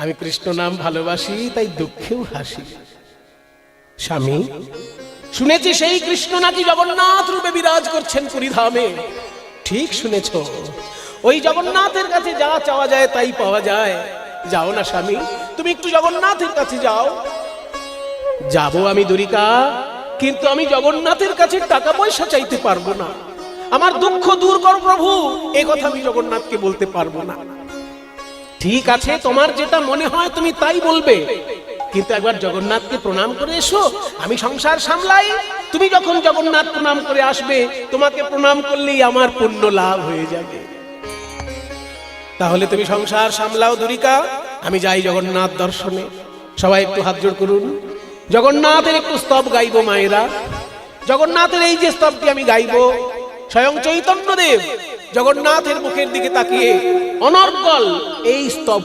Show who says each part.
Speaker 1: আমি কৃষ্ণ নাম ভালোবাসি, তাই দুঃখেও হাসি। স্বামী, শুনেছি সেই কৃষ্ণ নাকি জগন্নাথ রূপে বিরাজ করছেন পুরীধামে। ঠিক শুনেছ, ওই জগন্নাথের কাছে যা চাওয়া যায় তাই পাওয়া যায়। যাও না স্বামী, তুমি একটু জগন্নাথের কাছে যাও। যাব আমি দ্বারিকা, কিন্তু আমি জগন্নাথের কাছে টাকা পয়সা চাইতে পারবো না। আমার দুঃখ দূর কর প্রভু, এ কথা আমি জগন্নাথকে বলতে পারবো না। ঠিক আছে, তোমার যেটা মনে হয় তুমি তাই বলবে, কিন্তু একবার জগন্নাথকে প্রণাম করে এসো। আমি সংসার সামলাই, তুমি যখন জগন্নাথ প্রণাম করে আসবে, তোমাকে প্রণাম করলেই আমার পুণ্য লাভ হয়ে যাবে। তাহলে তুমি সংসার সামলাও দ্বারিকা, আমি যাই জগন্নাথ দর্শনে। সবাই একটু হাত জোড় করুন। জগন্নাথের একটু স্তব গাইবো মায়েরা। জগন্নাথের এই যে স্তবটি আমি গাইবো, স্বয়ং চৈতন্যদেব জগন্নাথের মুখের দিকে তাকিয়ে অনর্গল এই স্তব